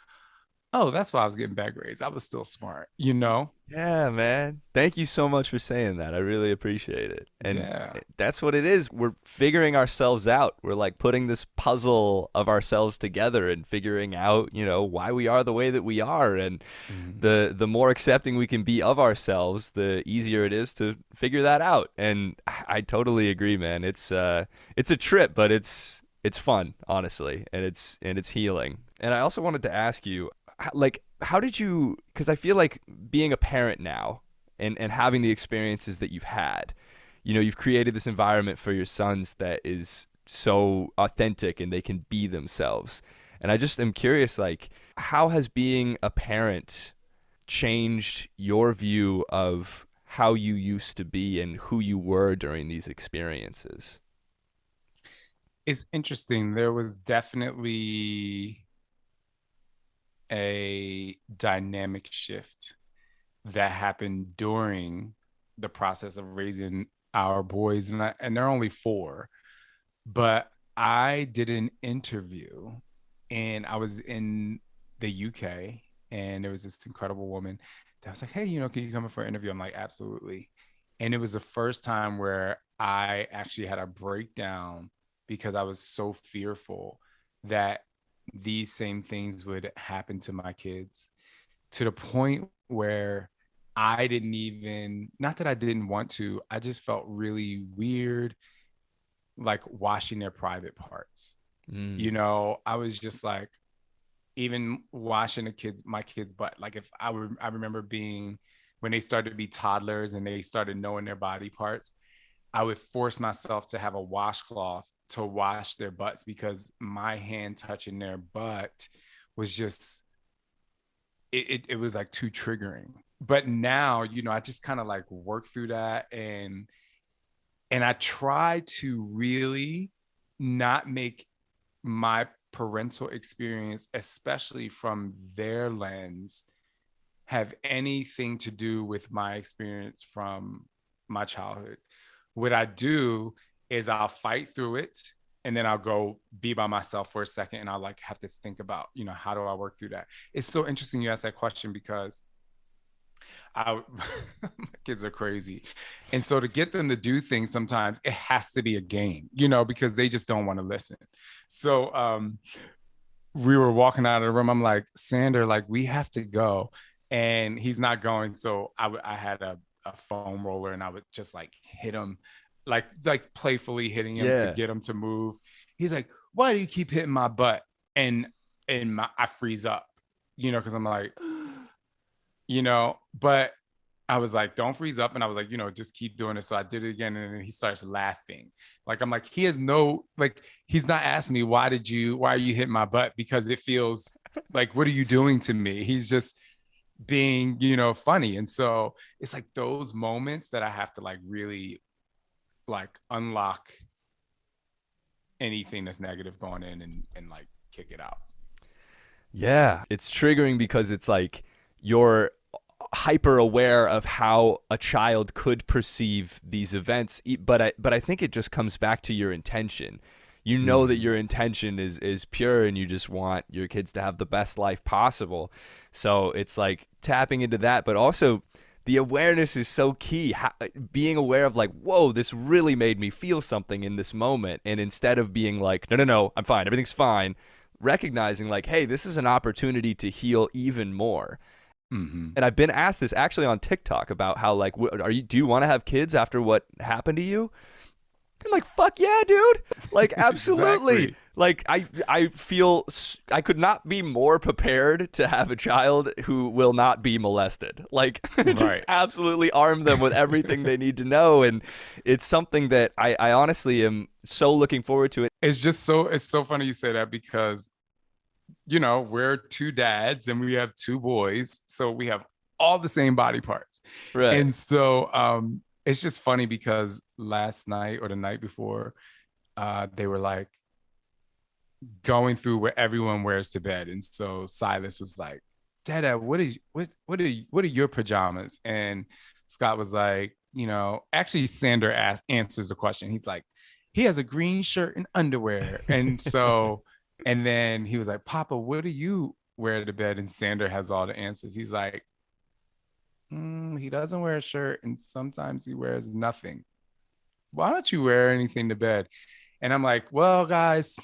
Speaker 2: oh, that's why I was getting bad grades. I was still smart.
Speaker 1: Yeah, man. Thank you so much for saying that. I really appreciate it. And
Speaker 2: Yeah.
Speaker 1: that's what it is. We're figuring ourselves out. We're like putting this puzzle of ourselves together and figuring out, why we are the way that we are. And
Speaker 2: Mhm.
Speaker 1: the more accepting we can be of ourselves, the easier it is to figure that out. And I totally agree, man. It's a trip, but it's fun, honestly, and it's healing. And I also wanted to ask you, like, how did you, because I feel like being a parent now and having the experiences that you've had, you've created this environment for your sons that is so authentic and they can be themselves. And I just am curious, like, how has being a parent changed your view of how you used to be and who you were during these experiences?
Speaker 2: It's interesting. There was definitely a dynamic shift that happened during the process of raising our boys, and they're only 4. But I did an interview, and I was in the UK, and there was this incredible woman that was like, "Hey, can you come in for an interview?" I'm like, "Absolutely." And it was the first time where I actually had a breakdown because I was so fearful that these same things would happen to my kids, to the point where I didn't even, not that I didn't want to, I just felt really weird, like washing their private parts.
Speaker 1: Mm.
Speaker 2: I was just like, even washing my kids' butt. Like, if I remember being, when they started to be toddlers and they started knowing their body parts, I would force myself to have a washcloth to wash their butts, because my hand touching their butt was just, it was like too triggering. But now, I just kind of like work through that, and I try to really not make my parental experience, especially from their lens, have anything to do with my experience from my childhood. What I do is I'll fight through it, and then I'll go be by myself for a second, and I'll like have to think about, how do I work through that? It's so interesting you ask that question, because I my kids are crazy. And so to get them to do things, sometimes it has to be a game, because they just don't want to listen. So we were walking out of the room. I'm like, Sander, like, we have to go. And he's not going. So I had a foam roller, and I would just like hit him, like playfully hitting him to
Speaker 1: Yeah.
Speaker 2: get him to move. He's like, why do you keep hitting my butt? And I freeze up, because I'm like, but I was like, don't freeze up. And I was like, just keep doing it. So I did it again. And then he starts laughing. Like, I'm like, he has no, like, he's not asking me, why are you hitting my butt? Because it feels like, what are you doing to me? He's just being, funny. And so it's like those moments that I have to like really like unlock anything that's negative going in, and like kick it out.
Speaker 1: Yeah, it's triggering because it's like you're hyper aware of how a child could perceive these events, but I think it just comes back to your intention. You know that
Speaker 2: Mm-hmm.
Speaker 1: your intention is pure and you just want your kids to have the best life possible. So it's like tapping into that, but also the awareness is so key. Being aware of like, whoa, this really made me feel something in this moment, and instead of being like, no, no, no, I'm fine, everything's fine, recognizing like, hey, this is an opportunity to heal even more.
Speaker 2: Mm-hmm.
Speaker 1: And I've been asked this actually on TikTok about how like, do you want to have kids after what happened to you? I'm like, fuck yeah, dude. Like, absolutely.
Speaker 2: Exactly.
Speaker 1: Like, I feel I could not be more prepared to have a child who will not be molested. Like, just
Speaker 2: Right.
Speaker 1: absolutely arm them with everything they need to know. And it's something that I honestly am so looking forward to it.
Speaker 2: It's so funny you say that, because we're 2 dads and we have 2 boys, so we have all the same body parts.
Speaker 1: Right.
Speaker 2: And so it's just funny, because last night or the night before, they were like going through where everyone wears to bed. And so Silas was like, Dada, what are your pajamas? And Scott was like, actually Sander answers the question. He's like, he has a green shirt and underwear. And then he was like, Papa, what do you wear to bed? And Sander has all the answers. He's like, he doesn't wear a shirt and sometimes he wears nothing. Why don't you wear anything to bed? And I'm like, well, guys,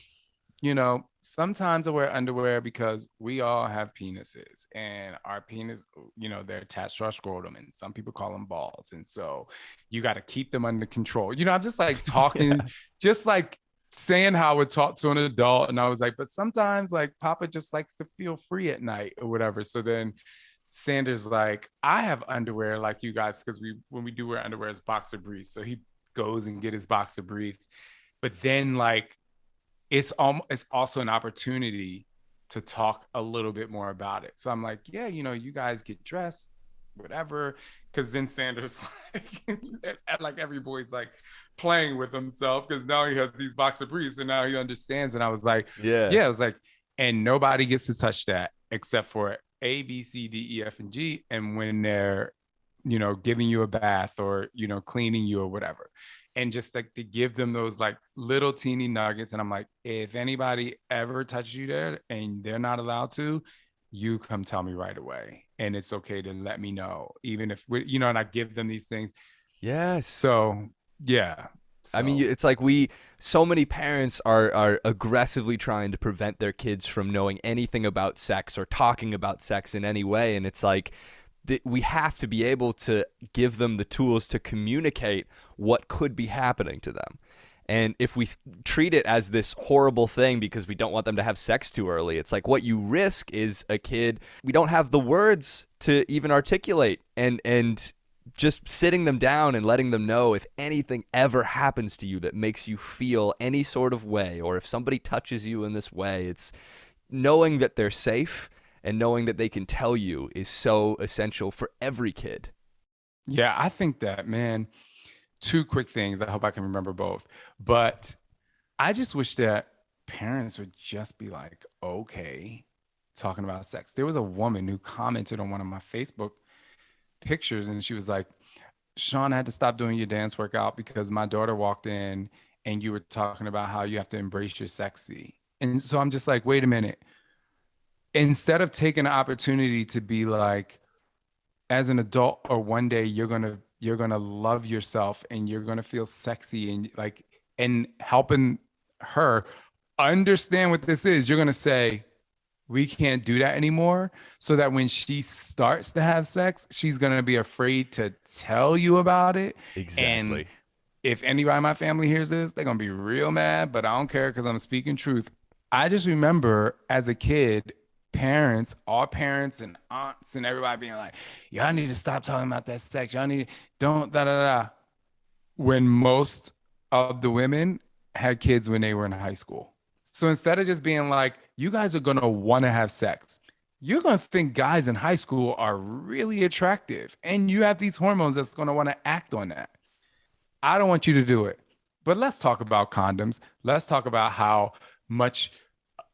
Speaker 2: sometimes I wear underwear because we all have penises and our penis, they're attached to our scrotum and some people call them balls. And so you got to keep them under control. I'm just like talking,
Speaker 1: Yeah.
Speaker 2: just like saying how I would talk to an adult. And I was like, but sometimes like Papa just likes to feel free at night or whatever. So then Sanders like, I have underwear like you guys, because when we do wear underwear, it's boxer briefs. So he goes and get his boxer briefs. But then like it's also an opportunity to talk a little bit more about it. So I'm like, yeah, you guys get dressed, whatever. Because then Sanders like every boy's like playing with himself because now he has these boxer briefs and now he understands. And I was like,
Speaker 1: Yeah.
Speaker 2: yeah, I was like, and nobody gets to touch that except for A, B, C, D, E, F, and G. And when they're, giving you a bath or, cleaning you or whatever. And just like to give them those like little teeny nuggets. And I'm like, if anybody ever touches you there and they're not allowed to, you come tell me right away. And it's okay to let me know, even if and I give them these things.
Speaker 1: Yes.
Speaker 2: So yeah.
Speaker 1: I mean,
Speaker 2: So
Speaker 1: it's like so many parents are aggressively trying to prevent their kids from knowing anything about sex or talking about sex in any way. And it's like, we have to be able to give them the tools to communicate what could be happening to them. And if we treat it as this horrible thing because we don't want them to have sex too early, it's like what you risk is a kid, we don't have the words to even articulate, and just sitting them down and letting them know if anything ever happens to you that makes you feel any sort of way, or if somebody touches you in this way, it's knowing that they're safe and knowing that they can tell you is so essential for every kid.
Speaker 2: yeah, I think that, man, two quick things. I hope I can remember both. But I just wish that parents would just be like, okay, talking about sex. There was a woman who commented on one of my Facebook pictures and she was like, Shaun, I had to stop doing your dance workout because my daughter walked in and you were talking about how you have to embrace your sexy. And so I'm just like, wait a minute. Instead of taking the opportunity to be like, as an adult or one day you're gonna love yourself and you're gonna feel sexy and like and helping her understand what this is, you're gonna say, we can't do that anymore, so that when she starts to have sex, she's going to be afraid to tell you about it. And
Speaker 1: Exactly.
Speaker 2: if anybody in my family hears this, they're going to be real mad, but I don't care because I'm speaking truth. I just remember as a kid, parents, all parents and aunts and everybody being like, y'all need to stop talking about that sex. Y'all need, don't, da da da. When most of the women had kids when they were in high school. So instead of just being like, you guys are going to want to have sex, you're going to think guys in high school are really attractive. And you have these hormones that's going to want to act on that. I don't want you to do it. But let's talk about condoms. Let's talk about how much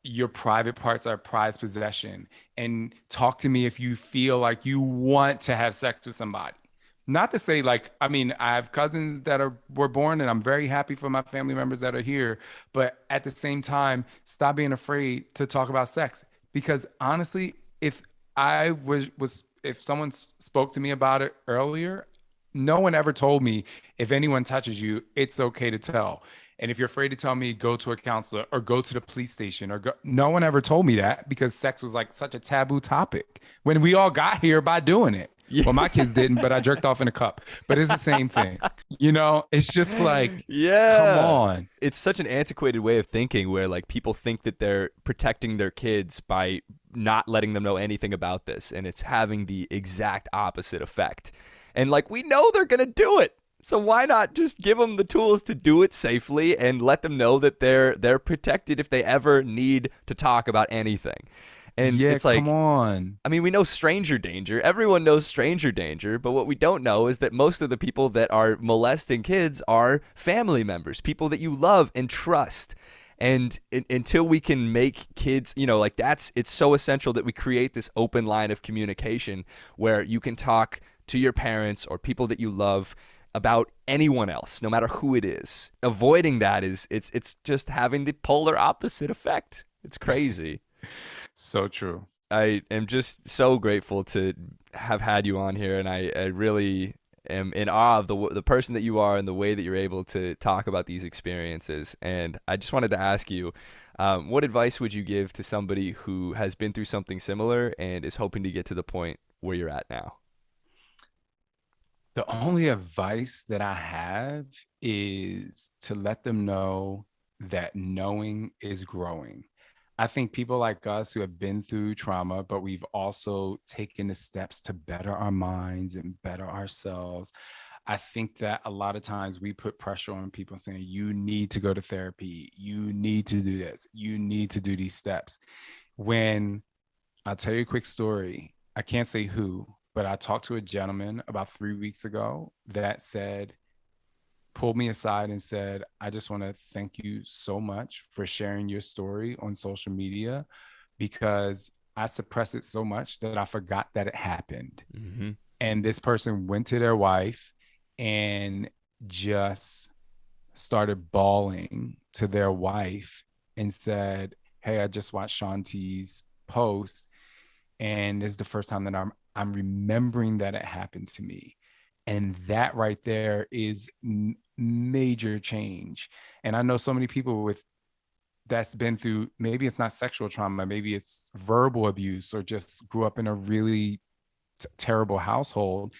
Speaker 2: your private parts are prized possession. And talk to me if you feel like you want to have sex with somebody. Not to say like, I mean, I have cousins that were born and I'm very happy for my family members that are here, but at the same time, stop being afraid to talk about sex. Because honestly, if I was if someone spoke to me about it earlier, no one ever told me if anyone touches you, it's okay to tell. And if you're afraid to tell me, go to a counselor or go to the police station or go. No one ever told me that because sex was like such a taboo topic when we all got here by doing it.
Speaker 1: Yeah.
Speaker 2: Well, my kids didn't, but I jerked off in a cup. But it's the same thing. It's just like, come
Speaker 1: Yeah.
Speaker 2: on.
Speaker 1: It's such an antiquated way of thinking where like people think that they're protecting their kids by not letting them know anything about this, and it's having the exact opposite effect. And like we know they're going to do it. So why not just give them the tools to do it safely and let them know that they're protected if they ever need to talk about anything. And
Speaker 2: Yeah,
Speaker 1: it's
Speaker 2: come
Speaker 1: like,
Speaker 2: on.
Speaker 1: I mean, we know stranger danger. Everyone knows stranger danger, but what we don't know is that most of the people that are molesting kids are family members, people that you love and trust. And until we can make kids, like it's so essential that we create this open line of communication where you can talk to your parents or people that you love about anyone else, no matter who it is. Avoiding that it's just having the polar opposite effect. It's crazy.
Speaker 2: So true.
Speaker 1: I am just so grateful to have had you on here, and I really am in awe of the person that you are and the way that you're able to talk about these experiences. And I just wanted to ask you, what advice would you give to somebody who has been through something similar and is hoping to get to the point where you're at now?
Speaker 2: The only advice that I have is to let them know that knowing is growing. I think people like us who have been through trauma, but we've also taken the steps to better our minds and better ourselves. I think that a lot of times we put pressure on people saying, you need to go to therapy, you need to do this, you need to do these steps. When I'll tell you a quick story. I can't say who, but I talked to a gentleman about 3 weeks ago that said, pulled me aside and said, I just want to thank you so much for sharing your story on social media because I suppressed it so much that I forgot that it happened.
Speaker 1: Mm-hmm.
Speaker 2: And this person went to their wife and just started bawling to their wife and said, hey, I just watched Shaun T's post and this is the first time that I'm remembering that it happened to me. And that right there is major change. And I know so many people with that's been through, maybe it's not sexual trauma, maybe it's verbal abuse or just grew up in a really terrible household,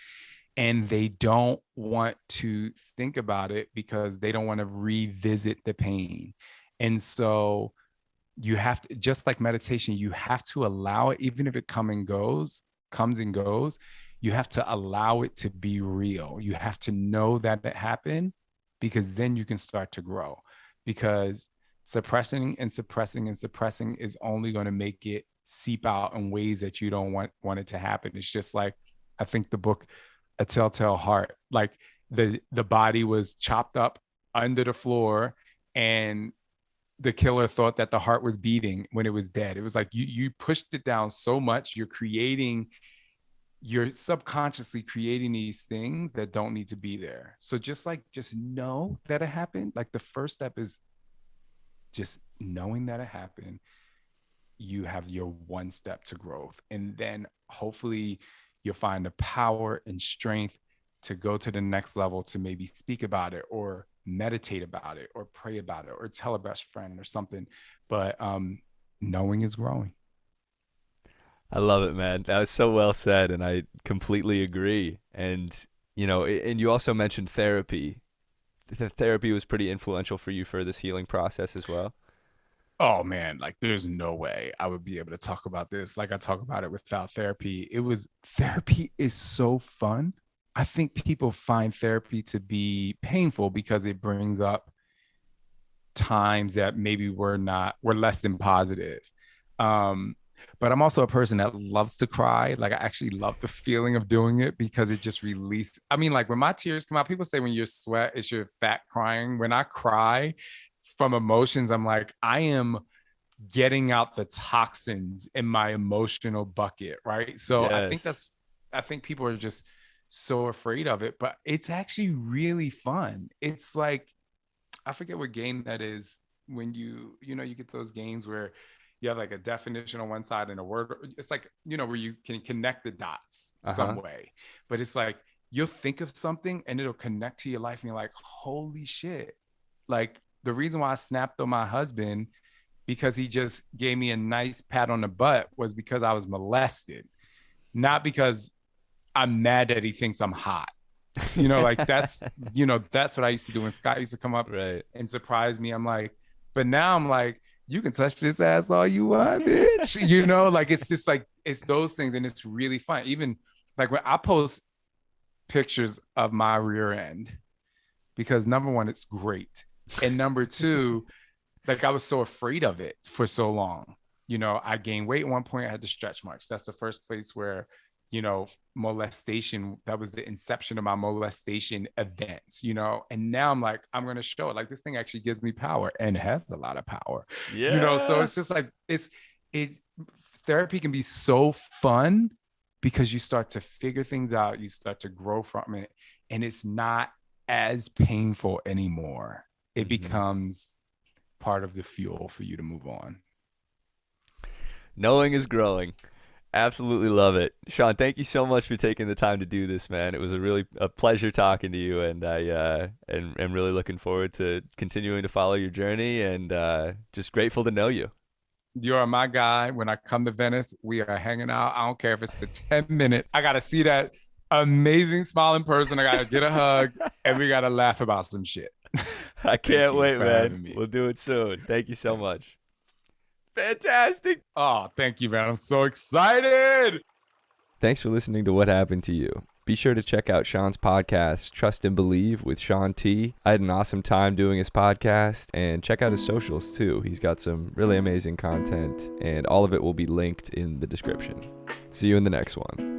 Speaker 2: and they don't want to think about it because they don't want to revisit the pain. And so you have to, just like meditation, you have to allow it, even if it comes and goes, you have to allow it to be real. You have to know that it happened because then you can start to grow. Because suppressing and suppressing and suppressing is only going to make it seep out in ways that you don't want it to happen. It's just like, I think the book A Telltale Heart, like the body was chopped up under the floor and the killer thought that the heart was beating when it was dead. It was like you pushed it down so much, you're subconsciously creating these things that don't need to be there. So just know that it happened. Like the first step is just knowing that it happened. You have your one step to growth. And then hopefully you'll find the power and strength to go to the next level, to maybe speak about it or meditate about it or pray about it or tell a best friend or something. But knowing is growing.
Speaker 1: I love it, man. That was so well said, and I completely agree. And and you also mentioned therapy. The therapy was pretty influential for you for this healing process as well.
Speaker 2: Oh man, like there's no way I would be able to talk about this like I talk about it without therapy. Therapy is so fun. I think people find therapy to be painful because it brings up times that maybe we're less than positive. Um, but I'm also a person that loves to cry. Like I actually love the feeling of doing it because it just released. I mean, like when my tears come out, people say when you sweat, it's your fat crying. When I cry from emotions, I'm like, I am getting out the toxins in my emotional bucket, right? So
Speaker 1: Yes.
Speaker 2: I think people are just so afraid of it, but it's actually really fun. It's like, I forget what game that is when you get those games where you have like a definition on one side and a word. It's like, where you can connect the dots some
Speaker 1: Uh-huh.
Speaker 2: way, but it's like you'll think of something and it'll connect to your life and you're like, holy shit. Like the reason why I snapped on my husband because he just gave me a nice pat on the butt was because I was molested, not because I'm mad that he thinks I'm hot. Like that's what I used to do when Scott used to come up
Speaker 1: Right.
Speaker 2: and surprise me. I'm like, but now I'm like, you can touch this ass all you want, bitch. Like it's just like it's those things, and it's really fun. Even like when I post pictures of my rear end, because number one, it's great. And number two, like I was so afraid of it for so long. I gained weight at one point. I had the stretch marks. That's the first place where, molestation, that was the inception of my molestation events, and now I'm like, I'm going to show it. Like, this thing actually gives me power and has a lot of power, so
Speaker 1: Yeah.
Speaker 2: it's just like, it therapy can be so fun because you start to figure things out, you start to grow from it, and it's not as painful anymore. It
Speaker 1: Mhm.
Speaker 2: becomes part of the fuel for you to move on.
Speaker 1: Knowing is growing. Absolutely love it. Shaun, thank you so much for taking the time to do this, man. It was a pleasure talking to you, and I and am really looking forward to continuing to follow your journey, and just grateful to know you.
Speaker 2: You are my guy. When I come to Venice, we are hanging out. I don't care if it's for 10 minutes. I got to see that amazing smiling person. I got to get a hug, and we got to laugh about some shit.
Speaker 1: I
Speaker 2: Thank
Speaker 1: can't
Speaker 2: you
Speaker 1: wait,
Speaker 2: for
Speaker 1: man.
Speaker 2: having me.
Speaker 1: We'll do it soon. Thank you so
Speaker 2: Yes.
Speaker 1: much. Fantastic.
Speaker 2: Oh, thank you, man. I'm so excited.
Speaker 1: Thanks for listening to What Happened to You. Be sure to check out Shaun's podcast, Trust and Believe with Shaun T. I had an awesome time doing his podcast, and check out his socials too. He's got some really amazing content, and all of it will be linked in the description. See you in the next one.